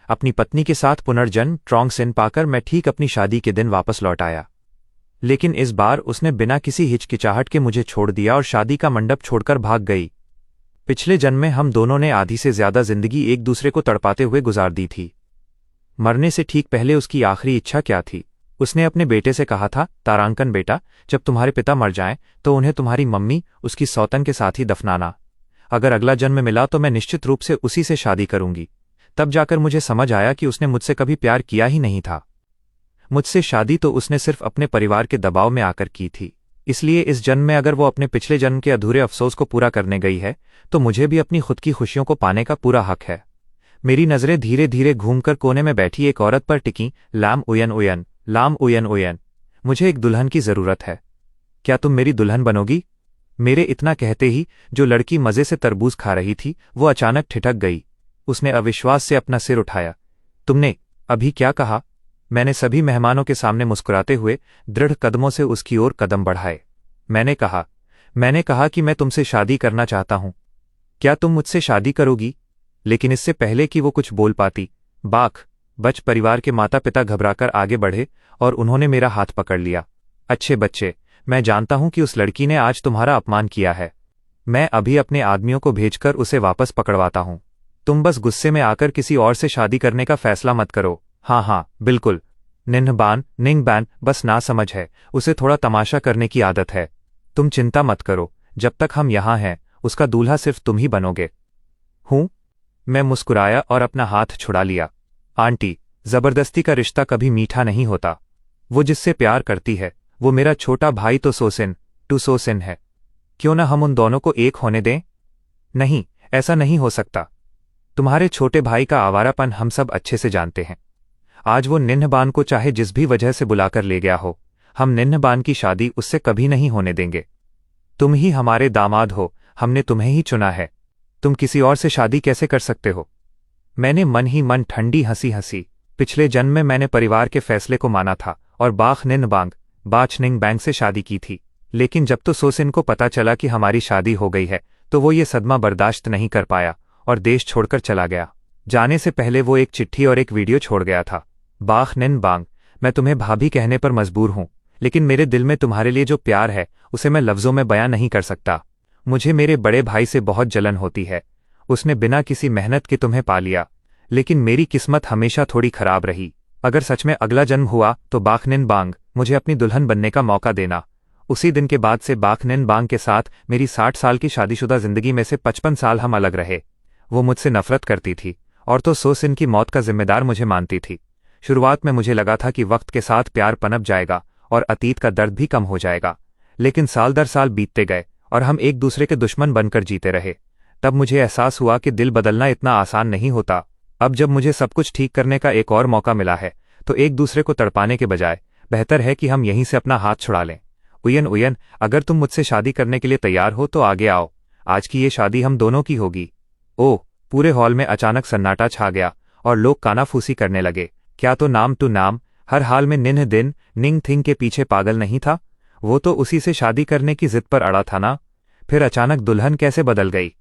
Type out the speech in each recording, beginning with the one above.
अपनी पत्नी के साथ पुनर्जन्म ट्रॉन्ग सिन पाकर मैं ठीक अपनी शादी के दिन वापस लौट आया। लेकिन इस बार उसने बिना किसी हिचकिचाहट के मुझे छोड़ दिया और शादी का मंडप छोड़कर भाग गई। पिछले जन्म में हम दोनों ने आधी से ज्यादा जिंदगी एक दूसरे को तड़पाते हुए गुजार दी थी। मरने से ठीक पहले उसकी आखिरी इच्छा क्या थी? उसने अपने बेटे से कहा था, तारांकन बेटा, जब तुम्हारे पिता मर जाएं तो उन्हें तुम्हारी मम्मी उसकी सौतन के साथ ही दफनाना। अगर अगला जन्म मिला तो मैं निश्चित रूप से उसी से शादी करूंगी। तब जाकर मुझे समझ आया कि उसने मुझसे कभी प्यार किया ही नहीं था। मुझसे शादी तो उसने सिर्फ अपने परिवार के दबाव में आकर की थी। इसलिए इस जन्म में अगर वो अपने पिछले जन्म के अधूरे अफसोस को पूरा करने गई है तो मुझे भी अपनी खुद की खुशियों को पाने का पूरा हक है। मेरी नजरें धीरे धीरे घूमकर कोने में बैठी एक औरत पर टिकीं। लाम उयन उयन, लाम उयन उयन, मुझे एक दुल्हन की जरूरत है। क्या तुम मेरी दुल्हन बनोगी? मेरे इतना कहते ही जो लड़की मजे से तरबूज खा रही थी वो अचानक ठिठक गई। उसने अविश्वास से अपना सिर उठाया। तुमने अभी क्या कहा? मैंने सभी मेहमानों के सामने मुस्कुराते हुए दृढ़ कदमों से उसकी ओर कदम बढ़ाए। मैंने कहा कि मैं तुमसे शादी करना चाहता हूं। क्या तुम मुझसे शादी करोगी? लेकिन इससे पहले कि वो कुछ बोल पाती, बच परिवार के माता पिता घबराकर आगे बढ़े और उन्होंने मेरा हाथ पकड़ लिया। अच्छे बच्चे, मैं जानता हूं कि उस लड़की ने आज तुम्हारा अपमान किया है। मैं अभी अपने आदमियों को भेजकर उसे वापस पकड़वाता हूं। तुम बस गुस्से में आकर किसी और से शादी करने का फैसला मत करो। हाँ, बिल्कुल। निंगबान बस ना समझ है, उसे थोड़ा तमाशा करने की आदत है। तुम चिंता मत करो, जब तक हम यहां हैं उसका दूल्हा सिर्फ तुम ही बनोगे। हूं? मैं मुस्कुराया और अपना हाथ छुड़ा लिया। आंटी, जबरदस्ती का रिश्ता कभी मीठा नहीं होता। वो जिससे प्यार करती है वो मेरा छोटा भाई तो सोसिन है। क्यों न हम उन दोनों को एक होने दें? नहीं, ऐसा नहीं हो सकता। तुम्हारे छोटे भाई का आवारापन हम सब अच्छे से जानते हैं। आज वो निन्हबान को चाहे जिस भी वजह से बुलाकर ले गया हो, हम निन्हबान की शादी उससे कभी नहीं होने देंगे। तुम ही हमारे दामाद हो, हमने तुम्हें ही चुना है। तुम किसी और से शादी कैसे कर सकते हो? मैंने मन ही मन ठंडी हंसी। पिछले जन्म में मैंने परिवार के फैसले को माना था और बाचनिंग से शादी की थी। लेकिन जब तो सोसिन को पता चला कि हमारी शादी हो गई है तो वो ये सदमा बर्दाश्त नहीं कर पाया और देश छोड़कर चला गया। जाने से पहले वो एक चिट्ठी और एक वीडियो छोड़ गया था। मैं तुम्हें भाभी कहने पर मजबूर हूं, लेकिन मेरे दिल में तुम्हारे लिए जो प्यार है उसे मैं लफ्जों में बयां नहीं कर सकता। मुझे मेरे बड़े भाई से बहुत जलन होती है। उसने बिना किसी मेहनत के तुम्हें पा लिया, लेकिन मेरी किस्मत हमेशा थोड़ी खराब रही। अगर सच में अगला जन्म हुआ तो बांग मुझे अपनी दुल्हन बनने का मौका देना। उसी दिन के बाद से बांग के साथ मेरी 60 साल की शादीशुदा जिंदगी में से 55 साल हम अलग रहे। वो मुझसे नफरत करती थी और तो सोसिन की मौत का जिम्मेदार मुझे मानती थी। शुरुआत में मुझे लगा था कि वक्त के साथ प्यार पनप जाएगा और अतीत का दर्द भी कम हो जाएगा, लेकिन साल दर साल बीतते गए और हम एक दूसरे के दुश्मन बनकर जीते रहे। तब मुझे एहसास हुआ कि दिल बदलना इतना आसान नहीं होता। अब जब मुझे सब कुछ ठीक करने का एक और मौका मिला है तो एक दूसरे को तड़पाने के बजाय बेहतर है कि हम यहीं से अपना हाथ छुड़ा लें। उयन, अगर तुम मुझसे शादी करने के लिए तैयार हो तो आगे आओ। आज की ये शादी हम दोनों की होगी। ओह! पूरे हॉल में अचानक सन्नाटा छा गया और लोग कानाफूसी करने लगे। क्या तो नाम हर हाल में निंग थिंग के पीछे पागल नहीं था? वो तो उसी से शादी करने की जिद पर अड़ा था ना। फिर अचानक दुल्हन कैसे बदल गई?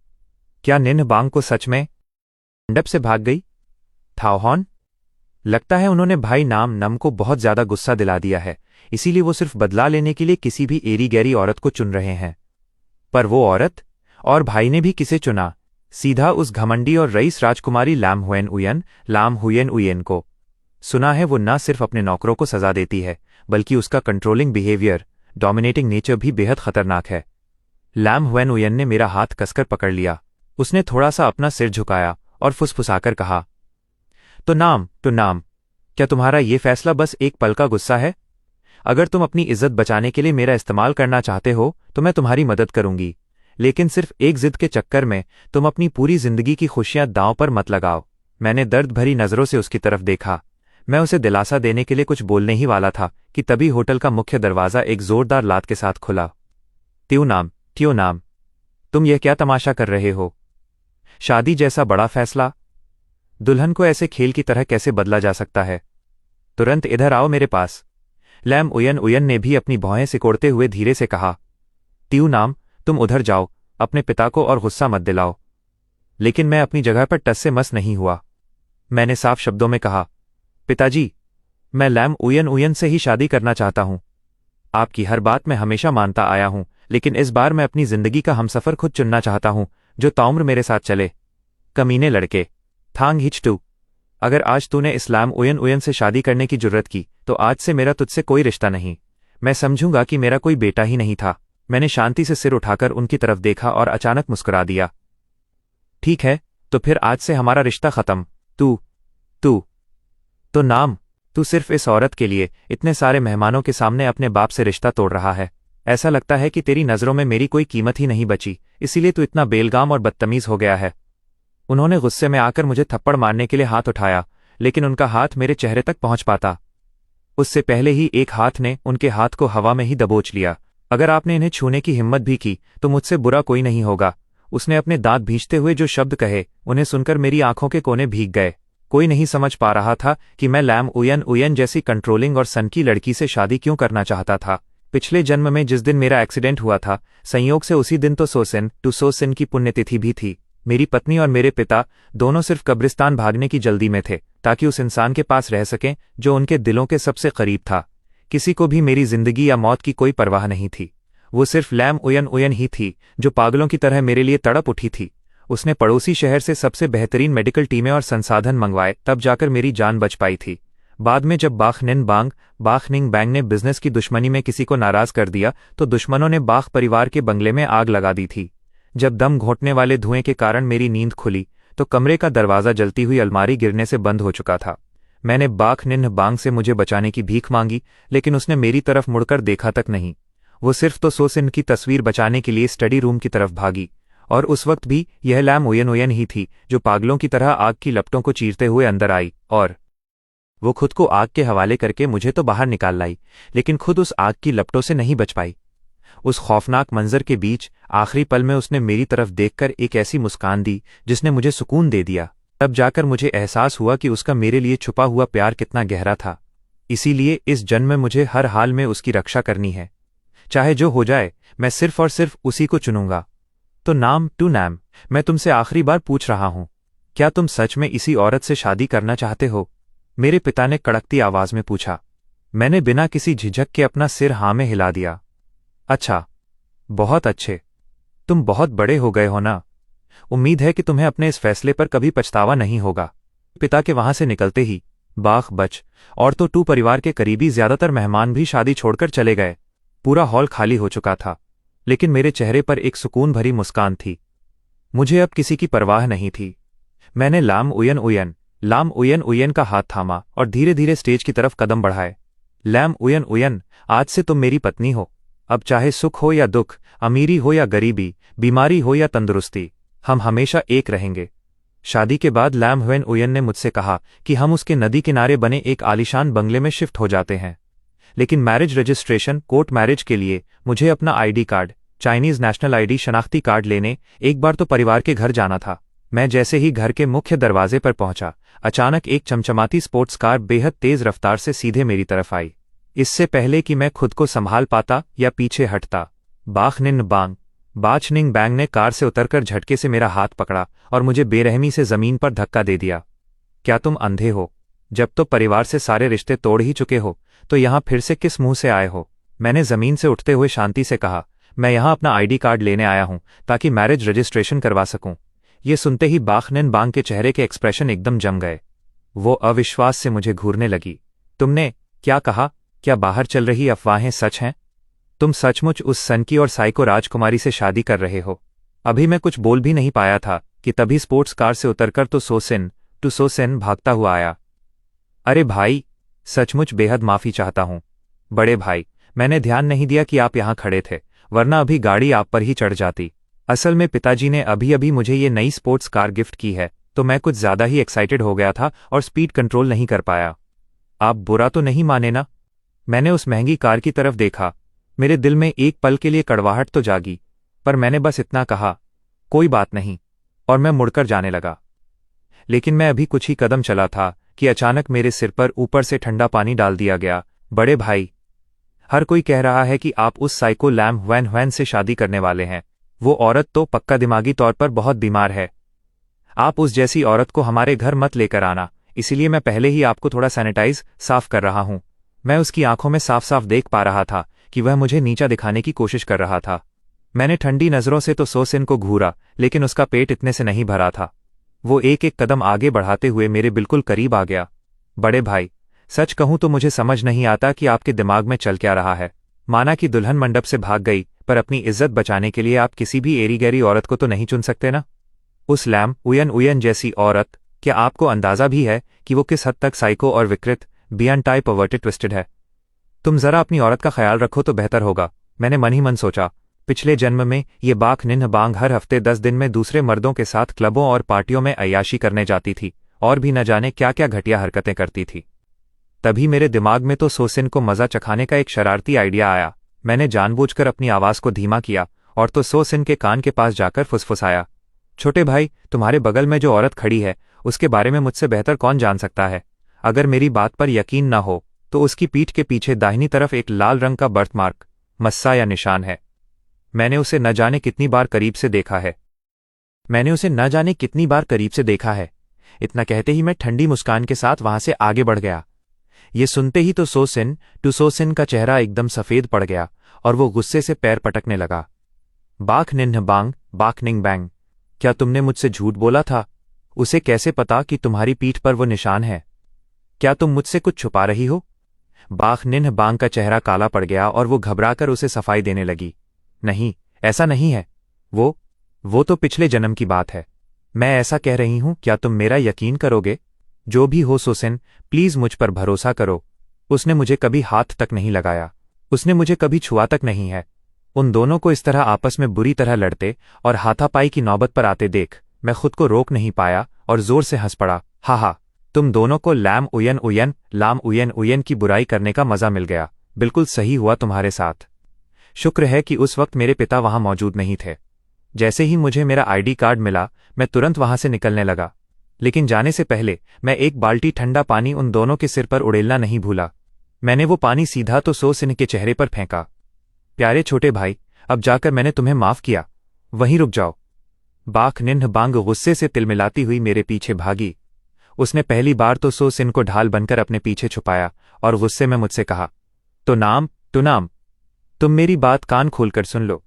क्या निन्हबांग को सच में मंडप से भाग गई? थाओहॉन? लगता है उन्होंने भाई नम को बहुत ज्यादा गुस्सा दिला दिया है, इसीलिए वो सिर्फ बदला लेने के लिए किसी भी एरी गैरी औरत को चुन रहे हैं। पर वो औरत? और भाई ने भी किसे चुना? सीधा उस घमंडी और रईस राजकुमारी लाम हुयन उयन को। सुना है वो न सिर्फ अपने नौकरों को सजा देती है बल्कि उसका कंट्रोलिंग बिहेवियर, डोमिनेटिंग नेचर भी बेहद खतरनाक है। लाम हुयन उयन ने मेरा हाथ कसकर पकड़ लिया। उसने थोड़ा सा अपना सिर झुकाया और फुसफुसाकर कहा, तो नाम, क्या तुम्हारा ये फैसला बस एक पल का गुस्सा है? अगर तुम अपनी इज्जत बचाने के लिए मेरा इस्तेमाल करना चाहते हो तो मैं तुम्हारी मदद करूंगी, लेकिन सिर्फ एक जिद के चक्कर में तुम अपनी पूरी जिंदगी की खुशियां दांव पर मत लगाओ। मैंने दर्द भरी नजरों से उसकी तरफ देखा। मैं उसे दिलासा देने के लिए कुछ बोलने ही वाला था कि तभी होटल का मुख्य दरवाजा एक जोरदार लात के साथ खुला। ट्यो नाम, तुम यह क्या तमाशा कर रहे हो? शादी जैसा बड़ा फैसला दुल्हन को ऐसे खेल की तरह कैसे बदला जा सकता है? तुरंत इधर आओ मेरे पास। लैम उयन ने भी अपनी भौहें सिकोड़ते हुए धीरे से कहा। ट्यो नाम, तुम उधर जाओ, अपने पिता को और गुस्सा मत दिलाओ। लेकिन मैं अपनी जगह पर टस से मस नहीं हुआ। मैंने साफ शब्दों में कहा, पिताजी, मैं लैम उयन उयन से ही शादी करना चाहता हूं। आपकी हर बात मैं हमेशा मानता आया हूं, लेकिन इस बार मैं अपनी जिंदगी का हमसफर खुद चुनना चाहता हूं, जो ताउम्र मेरे साथ चले। कमीने लड़के, थांग हिचटू, अगर आज तूने इस लैम उयन उयन से शादी करने की जुर्रत की तो आज से मेरा तुझसे कोई रिश्ता नहीं। मैं समझूंगा कि मेरा कोई बेटा ही नहीं था। मैंने शांति से सिर उठाकर उनकी तरफ देखा और अचानक मुस्कुरा दिया। ठीक है, तो फिर आज से हमारा रिश्ता खत्म। तू तू तो नाम, तू सिर्फ इस औरत के लिए इतने सारे मेहमानों के सामने अपने बाप से रिश्ता तोड़ रहा है। ऐसा लगता है कि तेरी नज़रों में मेरी कोई कीमत ही नहीं बची, इसीलिए तू इतना बेलगाम और बदतमीज हो गया है। उन्होंने गुस्से में आकर मुझे थप्पड़ मारने के लिए हाथ उठाया, लेकिन उनका हाथ मेरे चेहरे तक पहुंच पाता उससे पहले ही एक हाथ ने उनके हाथ को हवा में ही दबोच लिया। अगर आपने इन्हें छूने की हिम्मत भी की तो मुझसे बुरा कोई नहीं होगा। उसने अपने दांत भींचते हुए जो शब्द कहे, उन्हें सुनकर मेरी आंखों के कोने भीग गए। कोई नहीं समझ पा रहा था कि मैं लैम उयन उयन जैसी कंट्रोलिंग और सनकी लड़की से शादी क्यों करना चाहता था। पिछले जन्म में जिस दिन मेरा एक्सीडेंट हुआ था, संयोग से उसी दिन तो सोसिन टू सोसिन की पुण्यतिथि भी थी। मेरी पत्नी और मेरे पिता दोनों सिर्फ कब्रिस्तान भागने की जल्दी में थे, ताकि उस इंसान के पास रह सकें जो उनके दिलों के सबसे करीब था। किसी को भी मेरी जिंदगी या मौत की कोई परवाह नहीं थी। वो सिर्फ लैम उयन उयन ही थी जो पागलों की तरह मेरे लिए तड़प उठी थी। उसने पड़ोसी शहर से सबसे बेहतरीन मेडिकल टीमें और संसाधन मंगवाए, तब जाकर मेरी जान बच पाई थी। बाद में जब बाखनिंग बैंग ने बिजनेस की दुश्मनी में किसी को नाराज कर दिया तो दुश्मनों ने बाख परिवार के बंगले में आग लगा दी थी। जब दम घोंटने वाले धुएं के कारण मेरी नींद खुली तो कमरे का दरवाज़ा जलती हुई अलमारी गिरने से बंद हो चुका था। मैंने बांग से मुझे बचाने की भीख मांगी, लेकिन उसने मेरी तरफ मुड़कर देखा तक नहीं। वो सिर्फ तो सोसिन की तस्वीर बचाने के लिए स्टडी रूम की तरफ भागी, और उस वक्त भी यह लैम उयन उयन ही थी जो पागलों की तरह आग की लपटों को चीरते हुए अंदर आई, और वो खुद को आग के हवाले करके मुझे तो बाहर निकाल लाई, लेकिन खुद उस आग की लपटों से नहीं बच पाई। उस खौफनाक मंजर के बीच आखिरी पल में उसने मेरी तरफ देखकर एक ऐसी मुस्कान दी जिसने मुझे सुकून दे दिया। तब जाकर मुझे एहसास हुआ कि उसका मेरे लिए छुपा हुआ प्यार कितना गहरा था। इसीलिए इस जन्म में मुझे हर हाल में उसकी रक्षा करनी है। चाहे जो हो जाए, मैं सिर्फ और सिर्फ उसी को चुनूंगा। तो नाम टू नैम, मैं तुमसे आखिरी बार पूछ रहा हूं, क्या तुम सच में इसी औरत से शादी करना चाहते हो? मेरे पिता ने कड़कती आवाज में पूछा। मैंने बिना किसी झिझक के अपना सिर हाँ में हिला दिया। अच्छा, बहुत अच्छे, तुम बहुत बड़े हो गए हो ना। उम्मीद है कि तुम्हें अपने इस फैसले पर कभी पछतावा नहीं होगा। पिता के वहां से निकलते ही बाख बच और तो टू परिवार के करीबी ज्यादातर मेहमान भी शादी छोड़कर चले गए। पूरा हॉल खाली हो चुका था, लेकिन मेरे चेहरे पर एक सुकून भरी मुस्कान थी। मुझे अब किसी की परवाह नहीं थी। मैंने लाम उयन उयन का हाथ थामा और धीरे धीरे स्टेज की तरफ कदम बढ़ाए। लैम उयन उयन, आज से तुम मेरी पत्नी हो। अब चाहे सुख हो या दुख, अमीरी हो या गरीबी, बीमारी हो या तंदुरुस्ती, हम हमेशा एक रहेंगे। शादी के बाद लैम हुएन उयन ने मुझसे कहा कि हम उसके नदी किनारे बने एक आलीशान बंगले में शिफ्ट हो जाते हैं, लेकिन मैरिज रजिस्ट्रेशन कोर्ट मैरिज के लिए मुझे अपना ID card, Chinese national ID शनाख्ती कार्ड लेने एक बार तो परिवार के घर जाना था। मैं जैसे ही घर के मुख्य दरवाजे पर पहुंचा, अचानक एक चमचमाती स्पोर्ट्स कार बेहद तेज रफ्तार से सीधे मेरी तरफ आई। इससे पहले कि मैं खुद को संभाल पाता या पीछे हटता, बाचनिंग बैंग ने कार से उतरकर झटके से मेरा हाथ पकड़ा और मुझे बेरहमी से जमीन पर धक्का दे दिया। क्या तुम अंधे हो? जब तो परिवार से सारे रिश्ते तोड़ ही चुके हो, तो यहां फिर से किस मुंह से आए हो? मैंने जमीन से उठते हुए शांति से कहा, मैं यहां अपना आईडी कार्ड लेने आया हूं ताकि मैरिज रजिस्ट्रेशन करवा सकूं। ये सुनते ही बांग के चेहरे के एक्सप्रेशन एकदम जम गए। वो अविश्वास से मुझे घूरने लगी। तुमने क्या कहा? क्या बाहर चल रही अफवाहें सच हैं? तुम सचमुच उस सनकी और साइको राजकुमारी से शादी कर रहे हो? अभी मैं कुछ बोल भी नहीं पाया था कि तभी स्पोर्ट्स कार से उतरकर तो सोसेन भागता हुआ आया। अरे भाई, सचमुच बेहद माफी चाहता हूं। बड़े भाई, मैंने ध्यान नहीं दिया कि आप यहां खड़े थे, वरना अभी गाड़ी आप पर ही चढ़ जाती। असल में पिताजी ने अभी अभी मुझे ये नई स्पोर्ट्स कार गिफ्ट की है, तो मैं कुछ ज्यादा ही एक्साइटेड हो गया था और स्पीड कंट्रोल नहीं कर पाया। आप बुरा तो नहीं माने ना? मैंने उस महंगी कार की तरफ देखा। मेरे दिल में एक पल के लिए कड़वाहट तो जागी, पर मैंने बस इतना कहा, कोई बात नहीं, और मैं मुड़कर जाने लगा। लेकिन मैं अभी कुछ ही कदम चला था कि अचानक मेरे सिर पर ऊपर से ठंडा पानी डाल दिया गया। बड़े भाई, हर कोई कह रहा है कि आप उस साइको लैम हुएन से शादी करने वाले हैं। वो औरत तो पक्का दिमागी तौर पर बहुत बीमार है। आप उस जैसी औरत को हमारे घर मत लेकर आना, इसीलिए मैं पहले ही आपको थोड़ा सैनिटाइज साफ कर रहा हूं। मैं उसकी आंखों में साफ साफ देख पा रहा था कि वह मुझे नीचा दिखाने की कोशिश कर रहा था। मैंने ठंडी नज़रों से तो सोसिन को घूरा, लेकिन उसका पेट इतने से नहीं भरा था। वो एक एक कदम आगे बढ़ाते हुए मेरे बिल्कुल करीब आ गया। बड़े भाई, सच कहूं तो मुझे समझ नहीं आता कि आपके दिमाग में चल क्या रहा है। माना कि दुल्हन मंडप से भाग गई, पर अपनी इज्जत बचाने के लिए आप किसी भी एरी गैरी औरत को तो नहीं चुन सकते ना। उस लैम उयन उयन जैसी औरत, क्या आपको अंदाजा भी है कि वो किस हद तक साइको और विकृत, बियॉन्ड टाइप परवर्टेड ट्विस्टेड है? तुम जरा अपनी औरत का ख्याल रखो तो बेहतर होगा, मैंने मन ही मन सोचा। पिछले जन्म में ये बाख निन्ह बांग हर हफ्ते 10 दिन में दूसरे मर्दों के साथ क्लबों और पार्टियों में अय्याशी करने जाती थी और भी न जाने क्या क्या घटिया हरकतें करती थी। तभी मेरे दिमाग में तो सोसिन को मजा चखाने का एक शरारती आइडिया आया। मैंने जानबूझकर अपनी आवाज को धीमा किया और तो सोसिन के कान के पास जाकर फुसफुसाया, छोटे भाई, तुम्हारे बगल में जो औरत खड़ी है उसके बारे में मुझसे बेहतर कौन जान सकता है? अगर मेरी बात पर यकीन न हो तो उसकी पीठ के पीछे दाहिनी तरफ एक लाल रंग का बर्थमार्क, मस्सा या निशान है। मैंने उसे न जाने कितनी बार करीब से देखा है। इतना कहते ही मैं ठंडी मुस्कान के साथ वहां से आगे बढ़ गया। ये सुनते ही तो सोसिन का चेहरा एकदम सफेद पड़ गया और वो गुस्से से पैर पटकने लगा। बाख निन्ह बांग, बाख निंग बैंग, क्या तुमने मुझसे झूठ बोला था? उसे कैसे पता कि तुम्हारी पीठ पर वो निशान है? क्या तुम मुझसे कुछ छुपा रही हो? बाख निन्ह बांग का चेहरा काला पड़ गया और वो घबराकर उसे सफाई देने लगी। नहीं, ऐसा नहीं है। वो तो पिछले जन्म की बात है। मैं ऐसा कह रही हूं, क्या तुम मेरा यकीन करोगे? जो भी हो सोसिन, प्लीज मुझ पर भरोसा करो। उसने मुझे कभी हाथ तक नहीं लगाया, उसने मुझे कभी छुआ तक नहीं है। उन दोनों को इस तरह आपस में बुरी तरह लड़ते और हाथापाई की नौबत पर आते देख मैं खुद को रोक नहीं पाया और जोर से हंस पड़ा। हा, तुम दोनों को लाम उयन उयन की बुराई करने का मजा मिल गया। बिल्कुल सही हुआ तुम्हारे साथ। शुक्र है कि उस वक्त मेरे पिता वहां मौजूद नहीं थे। जैसे ही मुझे मेरा आईडी कार्ड मिला, मैं तुरंत वहां से निकलने लगा, लेकिन जाने से पहले मैं एक बाल्टी ठंडा पानी उन दोनों के सिर पर उड़ेलना नहीं भूला। मैंने वो पानी सीधा तो सोसिन के चेहरे पर फेंका। प्यारे छोटे भाई, अब जाकर मैंने तुम्हें माफ किया, वहीं रुक जाओ। बाख निन्ह बांग गुस्से से तिलमिलाती हुई मेरे पीछे भागी। उसने पहली बार तो सोसिन को ढाल बनकर अपने पीछे छुपाया और गुस्से में मुझसे कहा, तो नाम, तुम मेरी बात कान खोलकर सुन लो।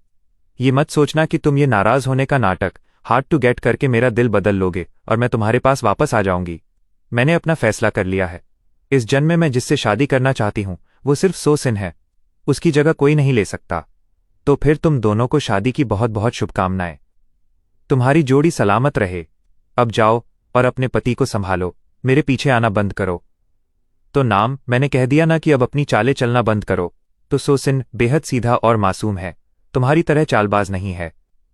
ये मत सोचना कि तुम ये नाराज होने का नाटक हार्ड टू गेट करके मेरा दिल बदल लोगे और मैं तुम्हारे पास वापस आ जाऊंगी। मैंने अपना फैसला कर लिया है। इस जन्म में मैं जिससे शादी करना चाहती हूं वो सिर्फ सोसिन है, उसकी जगह कोई नहीं ले सकता। तो फिर तुम दोनों को शादी की बहुत बहुत शुभकामनाएं। तुम्हारी जोड़ी सलामत रहे। अब जाओ और अपने पति को संभालो, मेरे पीछे आना बंद करो। तो नाम, मैंने कह दिया ना कि अब अपनी चालें चलना बंद करो। तो सोसिन बेहद सीधा और मासूम है, तुम्हारी तरह चालबाज नहीं है।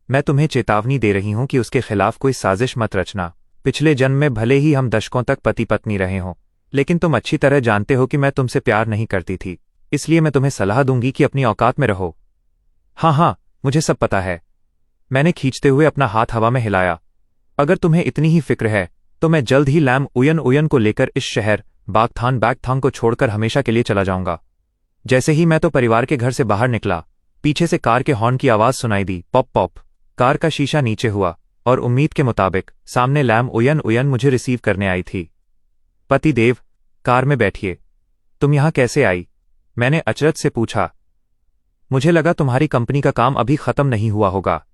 मैं तुम्हें चेतावनी दे रही हूं कि उसके खिलाफ कोई साजिश मत रचना। पिछले जन्म में भले ही हम दशकों तक पति पत्नी रहे हों, लेकिन तुम अच्छी तरह जानते हो कि मैं तुमसे प्यार नहीं करती थी, इसलिए मैं तुम्हें सलाह दूंगी कि अपनी औकात में रहो। हाँ, मुझे सब पता है। मैंने खींचते हुए अपना हाथ हवा में हिलाया। अगर तुम्हें इतनी ही फिक्र है तो मैं जल्द ही लैम उयन को लेकर इस शहर बैकथांग को छोड़कर हमेशा के लिए चला जाऊंगा। जैसे ही मैं तो परिवार के घर से बाहर निकला, पीछे से कार के हॉर्न की आवाज सुनाई दी, पॉप पॉप। कार का शीशा नीचे हुआ और उम्मीद के मुताबिक सामने लैम उयन मुझे रिसीव करने आई थी। पति देव, कार में बैठिए। तुम यहां कैसे आई? मैंने अचरज से पूछा। मुझे लगा तुम्हारी कंपनी का काम अभी खत्म नहीं हुआ होगा।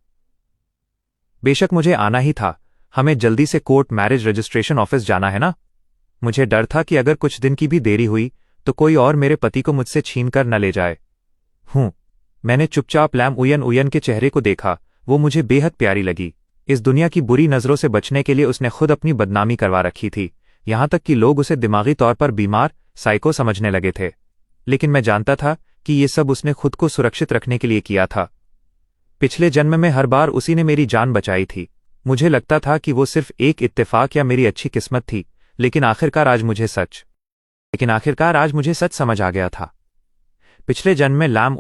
बेशक मुझे आना ही था, हमें जल्दी से कोर्ट मैरिज रजिस्ट्रेशन ऑफिस जाना है ना। मुझे डर था कि अगर कुछ दिन की भी देरी हुई तो कोई और मेरे पति को मुझसे छीन कर न ले जाए। मैंने चुपचाप लैम उयन के चेहरे को देखा। वो मुझे बेहद प्यारी लगी। इस दुनिया की बुरी नजरों से बचने के लिए उसने खुद अपनी बदनामी करवा रखी थी, यहां तक कि लोग उसे दिमागी तौर पर बीमार, साइको समझने लगे थे। लेकिन मैं जानता था कि ये सब उसने खुद को सुरक्षित रखने के लिए किया था। पिछले जन्म में हर बार उसी ने मेरी जान बचाई थी। मुझे लगता था कि वो सिर्फ एक इत्तेफाक या मेरी अच्छी किस्मत थी, लेकिन आखिरकार आज मुझे सच समझ आ गया था। पिछले जन्म में लाम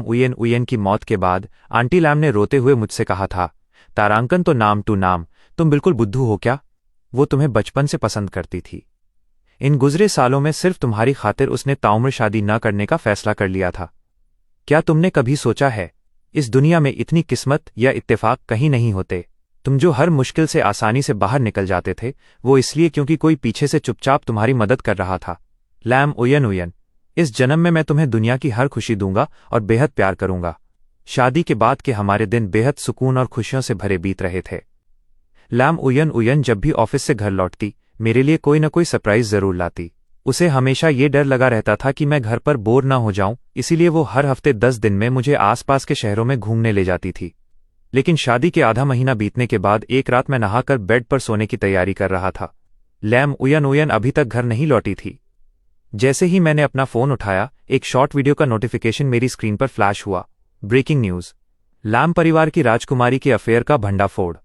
उयन की मौत के बाद आंटी लैम ने रोते हुए मुझसे कहा था, तारांकन तो नाम, तुम बिल्कुल बुद्धू हो क्या? वो तुम्हें बचपन से पसंद करती थी। इन गुजरे सालों में सिर्फ तुम्हारी खातिर उसने ताउम्र शादी न करने का फैसला कर लिया था। क्या तुमने कभी सोचा है, इस दुनिया में इतनी किस्मत या इत्तेफाक कहीं नहीं होते। तुम जो हर मुश्किल से आसानी से बाहर निकल जाते थे, वो इसलिए क्योंकि कोई पीछे से चुपचाप तुम्हारी मदद कर रहा था। लैम उयन उयन, इस जन्म में मैं तुम्हें दुनिया की हर खुशी दूंगा और बेहद प्यार करूंगा। शादी के बाद के हमारे दिन बेहद सुकून और खुशियों से भरे बीत रहे थे। लैम उयन उयन जब भी ऑफिस से घर लौटती, मेरे लिए कोई न कोई सरप्राइज जरूर लाती। उसे हमेशा ये डर लगा रहता था कि मैं घर पर बोर ना हो जाऊं, इसीलिए वो हर हफ्ते 10 दिन में मुझे आसपास के शहरों में घूमने ले जाती थी। लेकिन शादी के आधा महीना बीतने के बाद एक रात मैं नहाकर बेड पर सोने की तैयारी कर रहा था। लैम उयन उयन अभी तक घर नहीं लौटी थी। जैसे ही मैंने अपना फोन उठाया, एक शॉर्ट वीडियो का नोटिफिकेशन मेरी स्क्रीन पर फ्लैश हुआ। ब्रेकिंग न्यूज, लैम परिवार की राजकुमारी के अफेयर का भंडाफोड़,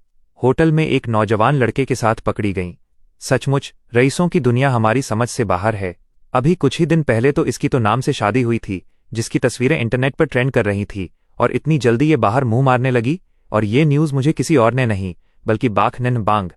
होटल में एक नौजवान लड़के के साथ पकड़ी गई। सचमुच रईसों की दुनिया हमारी समझ से बाहर है। अभी कुछ ही दिन पहले तो इसकी तो नाम से शादी हुई थी, जिसकी तस्वीरें इंटरनेट पर ट्रेंड कर रही थी, और इतनी जल्दी ये बाहर मुंह मारने लगी। और ये न्यूज़ मुझे किसी और ने नहीं बल्कि बाख निन बांग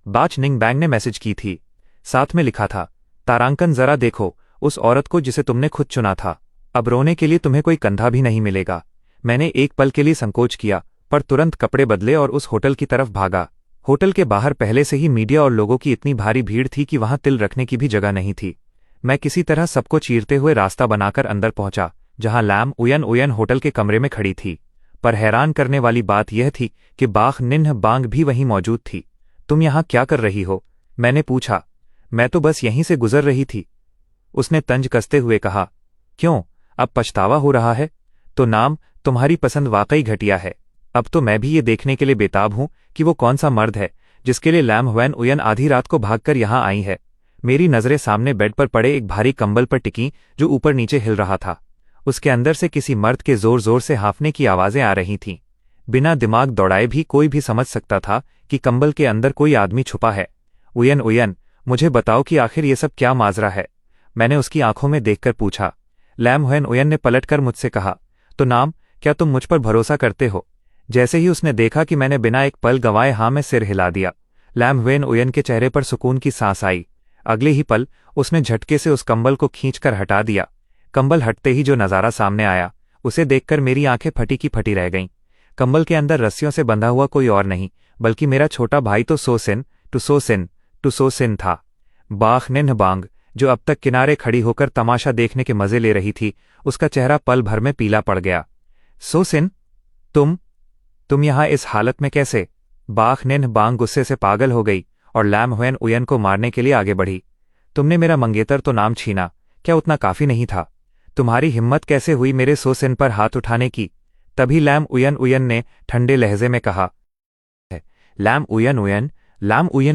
बाच निंग बैंग ने मैसेज की थी। साथ में लिखा था, तारांकन जरा देखो उस औरत को जिसे तुमने खुद चुना था। अब रोने के लिए तुम्हें कोई कंधा भी नहीं मिलेगा। मैंने एक पल के लिए संकोच किया, पर तुरंत कपड़े बदले और उस होटल की तरफ भागा। होटल के बाहर पहले से ही मीडिया और लोगों की इतनी भारी भीड़ थी कि वहां तिल रखने की भी जगह नहीं थी। मैं किसी तरह सबको चीरते हुए रास्ता बनाकर अंदर पहुंचा, जहां लैम उयन उयन होटल के कमरे में खड़ी थी। पर हैरान करने वाली बात यह थी कि बाख निन्ह बांग भी वहीं मौजूद थी। तुम यहां क्या कर रही हो? मैंने पूछा। मैं तो बस यहीं से गुजर रही थी, उसने तंज कसते हुए कहा। क्यों, अब पछतावा हो रहा है? तो नाम, तुम्हारी पसंद वाकई घटिया है। अब तो मैं भी ये देखने के लिए बेताब हूं कि वो कौन सा मर्द है जिसके लिए लैम हुएन उयन आधी रात को भागकर यहां आई है। मेरी नजरें सामने बेड पर पड़े एक भारी कंबल पर टिकीं जो ऊपर नीचे हिल रहा था। उसके अंदर से किसी मर्द के जोर जोर से हाँफने की आवाजें आ रही थीं। बिना दिमाग दौड़ाए भी कोई भी समझ सकता था कि कंबल के अंदर कोई आदमी छुपा है। उयन उयन, मुझे बताओ कि आखिर ये सब क्या माजरा है? मैंने उसकी आंखों में देखकर पूछा। लैम हुएन उयन ने पलटकर मुझसे कहा, तो नाम, क्या तुम मुझ पर भरोसा करते हो? जैसे ही उसने देखा कि मैंने बिना एक पल गंवाए हाँ में सिर हिला दिया। लैम हुएन उयन के चेहरे पर सुकून की सांस आई। अगले ही पल उसने झटके से उस कंबल को खींचकर हटा दिया। कंबल हटते ही जो नज़ारा सामने आया, उसे देखकर मेरी आंखें फटी की फटी रह गईं। कंबल के अंदर रस्सियों से बंधा हुआ कोई और नहीं बल्कि मेरा छोटा भाई तो सोसिन था। बाख निन्ह बांग, जो अब तक किनारे खड़ी होकर तमाशा देखने के मजे ले रही थी, उसका चेहरा पल भर में पीला पड़ गया। सोसिन, तुम यहां इस हालत में कैसे? बाख निन्ह बांग गुस्से से पागल हो गई और लैम हुएन उयन को मारने के लिए आगे बढ़ी। तुमने मेरा मंगेतर तो नाम छीना, क्या उतना काफी नहीं था? तुम्हारी हिम्मत कैसे हुई मेरे सोसिन पर हाथ उठाने की? तभी लैम उयन ने ठंडे लहजे में कहा। लैम उयन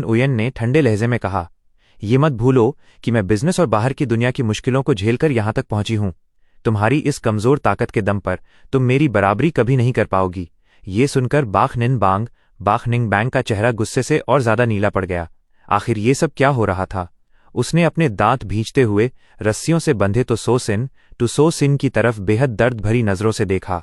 उयन ने ठंडे लहजे में कहा, ये मत भूलो कि मैं बिजनेस और बाहर की दुनिया की मुश्किलों को झेलकर यहां तक पहुंची हूं। तुम्हारी इस कमजोर ताकत के दम पर तुम मेरी बराबरी कभी नहीं कर पाओगी। ये सुनकर बाख निंग बैंग का चेहरा गुस्से से और ज्यादा नीला पड़ गया। आखिर ये सब क्या हो रहा था? उसने अपने दांत भींचते हुए रस्सियों से बंधे तो सोसिन की तरफ बेहद दर्द भरी नजरों से देखा।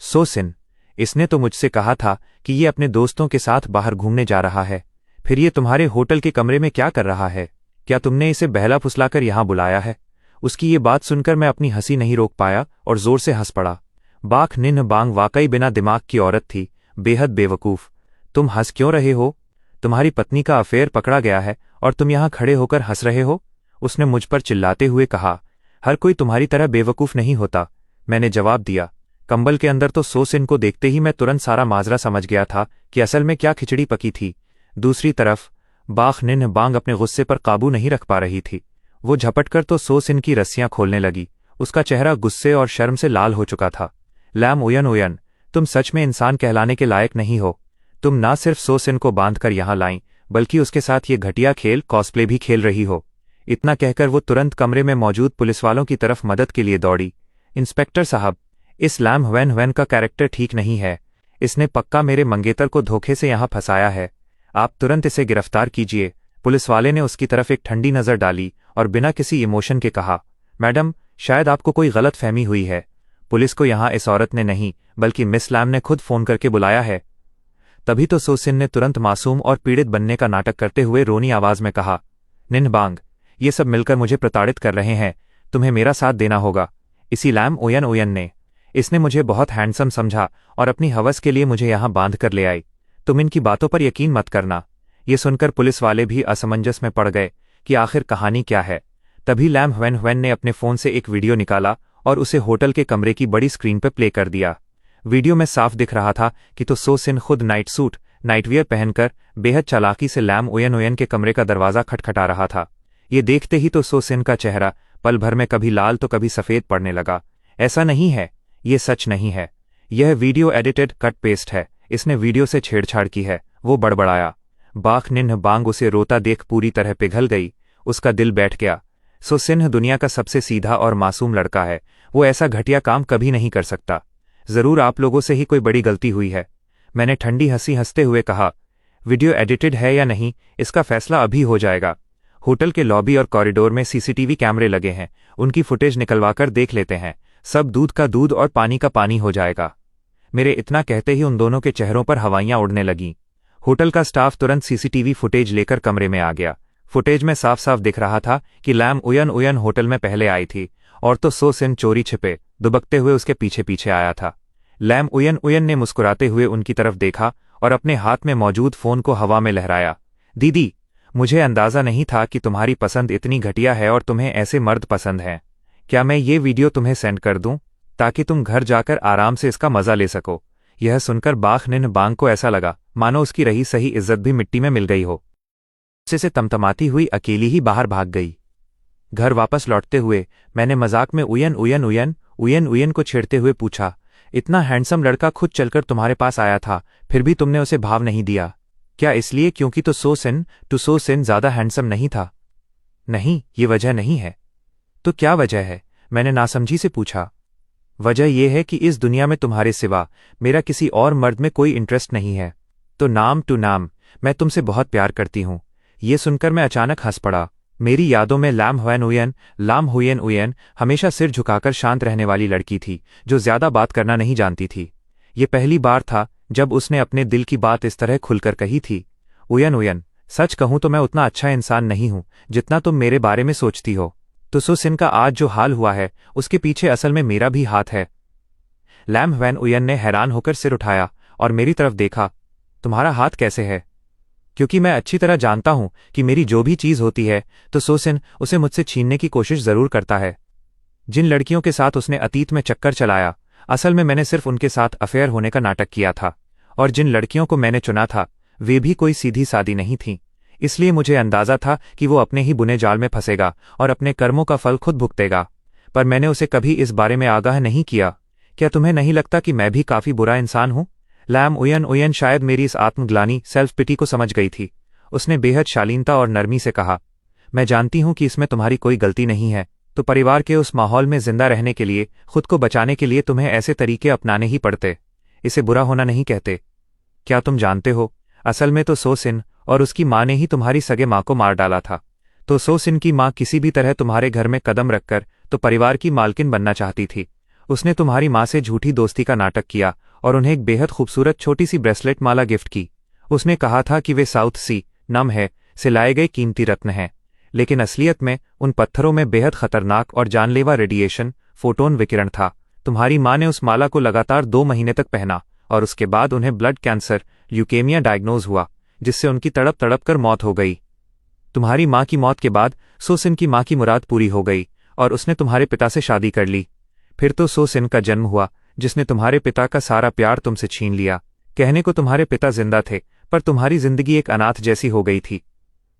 सोसिन, इसने तो मुझसे कहा था कि ये अपने दोस्तों के साथ बाहर घूमने जा रहा है, फिर ये तुम्हारे होटल के कमरे में क्या कर रहा है? क्या तुमने इसे बहला फुसलाकर यहां बुलाया है? उसकी ये बात सुनकर मैं अपनी हंसी नहीं रोक पाया और जोर से हंस पड़ा। बाख निन्ह बांग वाकई बिना दिमाग की औरत थी, बेहद बेवकूफ। तुम हंस क्यों रहे हो? तुम्हारी पत्नी का अफेयर पकड़ा गया है और तुम यहां खड़े होकर हंस रहे हो? उसने मुझ पर चिल्लाते हुए कहा। हर कोई तुम्हारी तरह बेवकूफ नहीं होता, मैंने जवाब दिया। कंबल के अंदर तो सोसिन को देखते ही मैं तुरंत सारा माजरा समझ गया था कि असल में क्या खिचड़ी पकी थी। दूसरी तरफ बाख निन्ह बांग अपने गुस्से पर काबू नहीं रख पा रही थी। वो झपटकर तो सोसिन की रस्सियां खोलने लगी। उसका चेहरा गुस्से और शर्म से लाल हो चुका था। लैम उयन, तुम सच में इंसान कहलाने के लायक नहीं हो। तुम ना सिर्फ सोसिन को बांधकर यहां लाईं, बल्कि उसके साथ ये घटिया खेल कॉस्प्ले भी खेल रही हो। इतना कहकर वो तुरंत कमरे में मौजूद पुलिस वालों की तरफ मदद के लिए दौड़ी। इंस्पेक्टर साहब, इस लैम हुएन का कैरेक्टर ठीक नहीं है। इसने पक्का मेरे मंगेतर को धोखे से यहां फंसाया है। आप तुरंत इसे गिरफ्तार कीजिए। पुलिस वाले ने उसकी तरफ एक ठंडी नजर डाली और बिना किसी इमोशन के कहा, मैडम, शायद आपको कोई गलत फहमी हुई है। पुलिस को यहां इस औरत ने नहीं बल्कि मिस लैम ने खुद फोन करके बुलाया है। तभी तो सोसिन ने तुरंत मासूम और पीड़ित बनने का नाटक करते हुए रोनी आवाज में कहा, निन्ह बांग, ये सब मिलकर मुझे प्रताड़ित कर रहे हैं। तुम्हें मेरा साथ देना होगा। इसी लैम उयन ने। इसने मुझे बहुत हैंडसम समझा और अपनी हवस के लिए मुझे यहां बांध कर ले आई। तुम इनकी बातों पर यकीन मत करना। ये सुनकर पुलिस वाले भी असमंजस में पड़ गए कि आखिर कहानी क्या है। तभी लैम ह्वेन ह्वेन ने अपने फ़ोन से एक वीडियो निकाला और उसे होटल के कमरे की बड़ी स्क्रीन पर प्ले कर दिया। वीडियो में साफ दिख रहा था कि तो सो सिन खुद नाइट सूट नाइटवियर पहनकर बेहद चालाकी से लैम ओयन ओयन के कमरे का दरवाज़ा खटखटा रहा था। ये देखते ही तो सो सिन का चेहरा पल भर में कभी लाल तो कभी सफ़ेद पड़ने लगा। ऐसा नहीं है, ये सच नहीं है, यह वीडियो एडिटेड कट पेस्ट है, इसने वीडियो से छेड़छाड़ की है, वो बड़बड़ाया। बाख निन्ह बांग उसे रोता देख पूरी तरह पिघल गई, उसका दिल बैठ गया। सो सिन्ह दुनिया का सबसे सीधा और मासूम लड़का है, वो ऐसा घटिया काम कभी नहीं कर सकता। ज़रूर आप लोगों से ही कोई बड़ी गलती हुई है। मैंने ठंडी हंसी हंसते हुए कहा, वीडियो एडिटेड है या नहीं इसका फैसला अभी हो जाएगा। होटल के लॉबी और कॉरिडोर में सीसीटीवी कैमरे लगे हैं, उनकी फुटेज निकलवाकर देख लेते हैं, सब दूध का दूध और पानी का पानी हो जाएगा। मेरे इतना कहते ही उन दोनों के चेहरों पर हवाइयां उड़ने लगीं। होटल का स्टाफ तुरंत सीसीटीवी फुटेज लेकर कमरे में आ गया। फुटेज में साफ साफ दिख रहा था कि लैम ओयन ओयन होटल में पहले आई थी और तो सो सिन चोरी छिपे दुबकते हुए उसके पीछे पीछे आया था। लैम ओयन ओयन ने मुस्कुराते हुए उनकी तरफ देखा और अपने हाथ में मौजूद फोन को हवा में लहराया। दीदी, मुझे अंदाजा नहीं था कि तुम्हारी पसंद इतनी घटिया है और तुम्हें ऐसे मर्द पसंद हैं। क्या मैं ये वीडियो तुम्हें सेंड कर दूं ताकि तुम घर जाकर आराम से इसका मजा ले सको। यह सुनकर बाख निन्ह बांग को ऐसा लगा मानो उसकी रही सही इज्जत भी मिट्टी में मिल गई हो। से तमतमाती हुई अकेली ही बाहर भाग गई। घर वापस लौटते हुए मैंने मजाक में उयन उयन उयन उयन उयन को छेड़ते हुए पूछा, इतना हैंडसम लड़का खुद चलकर तुम्हारे पास आया था, फिर भी तुमने उसे भाव नहीं दिया? क्या इसलिए क्योंकि तो सो सिन ज़्यादा हैंडसम नहीं था? नहीं, ये वजह नहीं है। तो क्या वजह है? मैंने नासमझी से पूछा। वजह यह है कि इस दुनिया में तुम्हारे सिवा मेरा किसी और मर्द में कोई इंटरेस्ट नहीं है। तो नाम टू नाम, मैं तुमसे बहुत प्यार करती हूँ। ये सुनकर मैं अचानक हंस पड़ा। मेरी यादों में लाम हुयन उयन हमेशा सिर झुकाकर शांत रहने वाली लड़की थी, जो ज्यादा बात करना नहीं जानती थी। ये पहली बार था जब उसने अपने दिल की बात इस तरह खुलकर कही थी। उयन, सच कहूं तो मैं उतना अच्छा इंसान नहीं हूं जितना तुम मेरे बारे में सोचती हो। तो सो सिन का आज जो हाल हुआ है उसके पीछे असल में मेरा भी हाथ है। लैम ह्वेन उयन ने हैरान होकर सिर उठाया और मेरी तरफ देखा। तुम्हारा हाथ कैसे है? क्योंकि मैं अच्छी तरह जानता हूं कि मेरी जो भी चीज होती है तो सो सिन उसे मुझसे छीनने की कोशिश जरूर करता है। जिन लड़कियों के साथ उसने अतीत में चक्कर चलाया, असल में मैंने सिर्फ उनके साथ अफेयर होने का नाटक किया था, और जिन लड़कियों को मैंने चुना था वे भी कोई सीधी सादी नहीं थीं। इसलिए मुझे अंदाजा था कि वो अपने ही बुने जाल में फंसेगा और अपने कर्मों का फल खुद भुगतेगा, पर मैंने उसे कभी इस बारे में आगाह नहीं किया। क्या तुम्हें नहीं लगता कि मैं भी काफी बुरा इंसान हूं? लैम ओयन शायद मेरी इस आत्मग्लानि सेल्फ पिटी को समझ गई थी। उसने बेहद शालीनता और नरमी से कहा, मैं जानती हूं कि इसमें तुम्हारी कोई गलती नहीं है, तो परिवार के उस माहौल में जिंदा रहने के लिए, खुद को बचाने के लिए तुम्हें ऐसे तरीके अपनाने ही पड़ते। इसे बुरा होना नहीं कहते। क्या तुम जानते हो, असल में तो सो सिन और उसकी माँ ने ही तुम्हारी सगे माँ को मार डाला था। तो सो सिन की माँ किसी भी तरह तुम्हारे घर में कदम रखकर तो परिवार की मालकिन बनना चाहती थी। उसने तुम्हारी माँ से झूठी दोस्ती का नाटक किया और उन्हें एक बेहद खूबसूरत छोटी सी ब्रेसलेट माला गिफ्ट की। उसने कहा था कि वे साउथ सी नम है से लाए गए कीमती रत्न हैं, लेकिन असलियत में उन पत्थरों में बेहद खतरनाक और जानलेवा रेडिएशन फोटोन विकिरण था। तुम्हारी माँ ने उस माला को लगातार 2 महीने तक पहना और उसके बाद उन्हें ब्लड कैंसर ल्यूकेमिया डायग्नोज हुआ, जिससे उनकी तड़प तड़प कर मौत हो गई। तुम्हारी माँ की मौत के बाद सो सिन की माँ की मुराद पूरी हो गई और उसने तुम्हारे पिता से शादी कर ली। फिर तो सो सिन का जन्म हुआ, जिसने तुम्हारे पिता का सारा प्यार तुमसे छीन लिया। कहने को तुम्हारे पिता जिंदा थे, पर तुम्हारी जिंदगी एक अनाथ जैसी हो गई थी।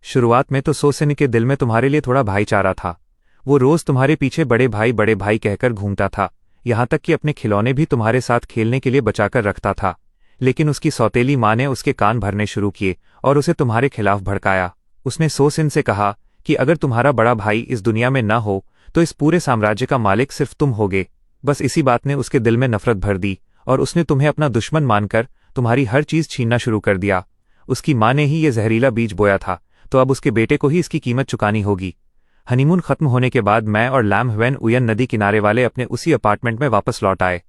शुरुआत में तो सो सिन के दिल में तुम्हारे लिए थोड़ा भाईचारा था। वो रोज तुम्हारे पीछे बड़े भाई कहकर घूमता था, यहाँ तक कि अपने खिलौने भी तुम्हारे साथ खेलने के लिए बचाकर रखता था। लेकिन उसकी सौतेली माँ ने उसके कान भरने शुरू किए और उसे तुम्हारे खिलाफ भड़काया। उसने सो सिन से कहा कि अगर तुम्हारा बड़ा भाई इस दुनिया में न हो तो इस पूरे साम्राज्य का मालिक सिर्फ तुम होगे। बस इसी बात ने उसके दिल में नफरत भर दी और उसने तुम्हें अपना दुश्मन मानकर तुम्हारी हर चीज छीनना शुरू कर दिया। उसकी माँ ने ही ये जहरीला बीज बोया था, तो अब उसके बेटे को ही इसकी कीमत चुकानी होगी। हनीमून खत्म होने के बाद मैं और लैम ह्वेन उयन नदी किनारे वाले अपने उसी अपार्टमेंट में वापस लौट आए।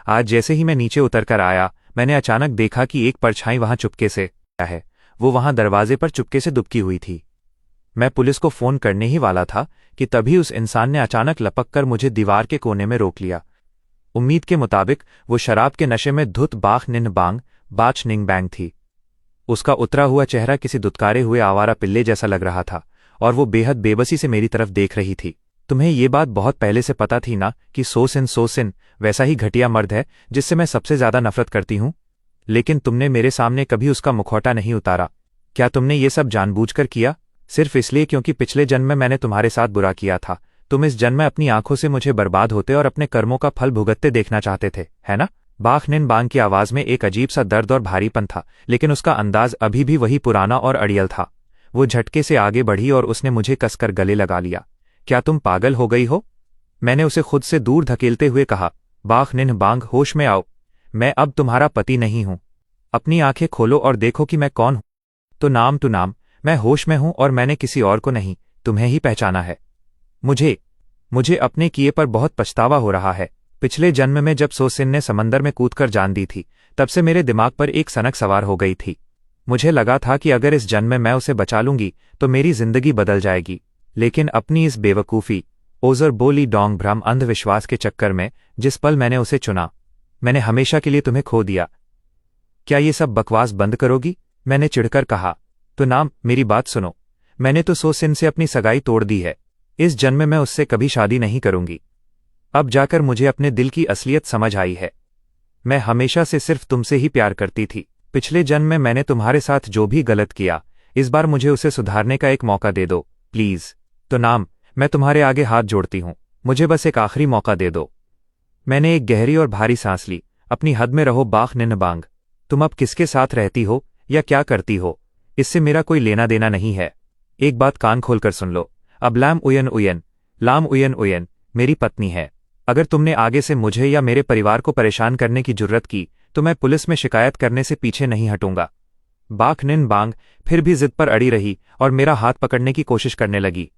आज जैसे ही मैं नीचे उतर कर आया, मैंने अचानक देखा कि एक परछाई वहां चुपके से है। वो वहां दरवाजे पर चुपके से दुबकी हुई थी। मैं पुलिस को फोन करने ही वाला था कि तभी उस इंसान ने अचानक लपक कर मुझे दीवार के कोने में रोक लिया। उम्मीद के मुताबिक वो शराब के नशे में धुत बाख निन्ह बांग बाच निंग बैंग थी। उसका उतरा हुआ चेहरा किसी दुत्कारे हुए आवारा पिल्ले जैसा लग रहा था और वो बेहद बेबसी से मेरी तरफ देख रही थी। तुम्हें ये बात बहुत पहले से पता थी ना कि सोसिन वैसा ही घटिया मर्द है जिससे मैं सबसे ज्यादा नफरत करती हूँ, लेकिन तुमने मेरे सामने कभी उसका मुखौटा नहीं उतारा। क्या तुमने ये सब जानबूझकर किया, सिर्फ इसलिए क्योंकि पिछले जन्म में मैंने तुम्हारे साथ बुरा किया था? तुम इस जन्म में अपनी आंखों से मुझे बर्बाद होते और अपने कर्मों का फल भुगतते देखना चाहते थे, है ना? बाख निन बांग की आवाज में एक अजीब सा दर्द और भारीपन था, लेकिन उसका अंदाज अभी भी वही पुराना और अड़ियल था। वो झटके से आगे बढ़ी और उसने मुझे कसकर गले लगा लिया। क्या तुम पागल हो गई हो? मैंने उसे खुद से दूर धकेलते हुए कहा। बाख निन बांग, होश में आओ, मैं अब तुम्हारा पति नहीं हूं। अपनी आंखें खोलो और देखो कि मैं कौन हूं। तो नाम, मैं होश में हूं और मैंने किसी और को नहीं, तुम्हें ही पहचाना है। मुझे अपने किए पर बहुत पछतावा हो रहा है। पिछले जन्म में जब सोसिन ने समंदर में कूदकर जान दी थी, तब से मेरे दिमाग पर एक सनक सवार हो गई थी। मुझे लगा था कि अगर इस जन्म में मैं उसे बचा लूंगी तो मेरी जिंदगी बदल जाएगी, लेकिन अपनी इस बेवकूफ़ी, ओजर बोली डोंग भ्रम अंधविश्वास के चक्कर में जिस पल मैंने उसे चुना, मैंने हमेशा के लिए तुम्हें खो दिया। क्या ये सब बकवास बंद करोगी? मैंने चिढ़कर कहा। तो नाम, मेरी बात सुनो, मैंने तो सोसिन से अपनी सगाई तोड़ दी है। इस जन्म में मैं उससे कभी शादी नहीं करूंगी। अब जाकर मुझे अपने दिल की असलियत समझ आई है। मैं हमेशा से सिर्फ तुमसे ही प्यार करती थी। पिछले जन्म में मैंने तुम्हारे साथ जो भी गलत किया, इस बार मुझे उसे सुधारने का एक मौका दे दो, प्लीज। तो नाम, मैं तुम्हारे आगे हाथ जोड़ती हूं, मुझे बस एक आखिरी मौका दे दो। मैंने एक गहरी और भारी सांस ली। अपनी हद में रहो बाख निन बांग। तुम अब किसके साथ रहती हो या क्या करती हो, इससे मेरा कोई लेना देना नहीं है। एक बात कान खोलकर सुन लो, अब लाम उयन मेरी पत्नी है। अगर तुमने आगे से मुझे या मेरे परिवार को परेशान करने की जुर्रत की तो मैं पुलिस में शिकायत करने से पीछे नहीं हटूंगा। बाख निन बांग फिर भी जिद पर अड़ी रही और मेरा हाथ पकड़ने की कोशिश करने लगी,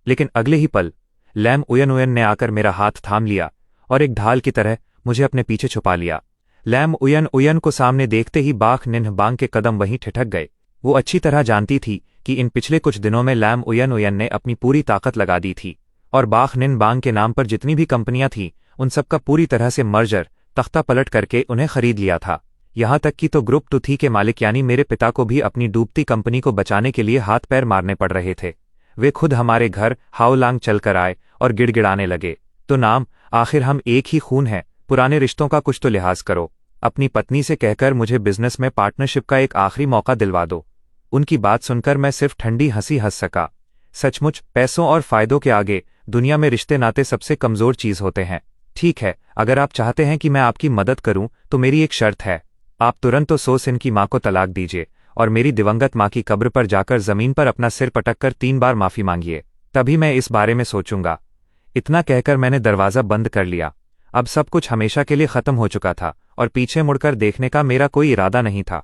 लेकिन अगले ही पल लैम उयन ने आकर मेरा हाथ थाम लिया और एक ढाल की तरह मुझे अपने पीछे छुपा लिया। लैम उयन को सामने देखते ही बाख निन बांग के कदम वहीं ठिठक गए। वो अच्छी तरह जानती थी कि इन पिछले कुछ दिनों में लैम उयन ने अपनी पूरी ताकत लगा दी थी और बाख निन बांग के नाम पर जितनी भी कंपनियां थीं, उन सबका पूरी तरह से मर्जर तख्ता पलट करके उन्हें खरीद लिया था। यहां तक कि तो ग्रुप टूथी के मालिक यानी मेरे पिता को भी अपनी डूबती कंपनी को बचाने के लिए हाथ पैर मारने पड़ रहे थे। वे खुद हमारे घर हाओलांग चलकर आए और गिड़गिड़ाने लगे। तो नाम, आखिर हम एक ही खून हैं, पुराने रिश्तों का कुछ तो लिहाज करो। अपनी पत्नी से कहकर मुझे बिजनेस में पार्टनरशिप का एक आखिरी मौका दिलवा दो। उनकी बात सुनकर मैं सिर्फ ठंडी हंसी हंस सका। सचमुच पैसों और फायदों के आगे दुनिया में रिश्ते नाते सबसे कमजोर चीज होते हैं। ठीक है, अगर आप चाहते हैं कि मैं आपकी मदद करूं तो मेरी एक शर्त है। आप तुरंत तो सोसिन की मां को तलाक दीजिए और मेरी दिवंगत मां की कब्र पर जाकर जमीन पर अपना सिर पटक कर 3 बार माफी मांगिए, तभी मैं इस बारे में सोचूंगा। इतना कहकर मैंने दरवाजा बंद कर लिया। अब सब कुछ हमेशा के लिए खत्म हो चुका था और पीछे मुड़कर देखने का मेरा कोई इरादा नहीं था।